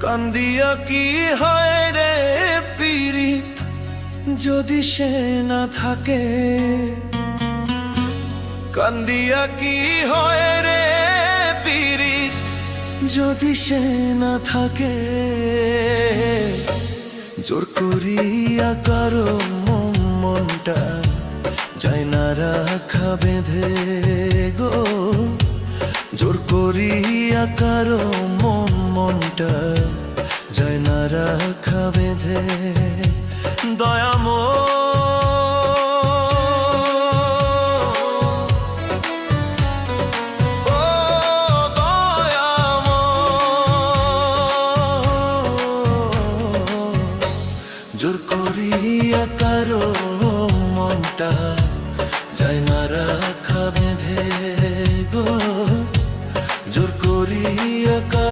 কান্দিয়া কি হয় রে পীড়িত যদি সে না থাকে, কান্দিয়া কি হয় রে পীড়িত যদি সে না থাকে। জোর করিয়া কারো মনটা যায় না রাখা বেঁধে গো, জোর করিয়া কারো মনটা যায় না রাখা বেঁধে। দয়াময়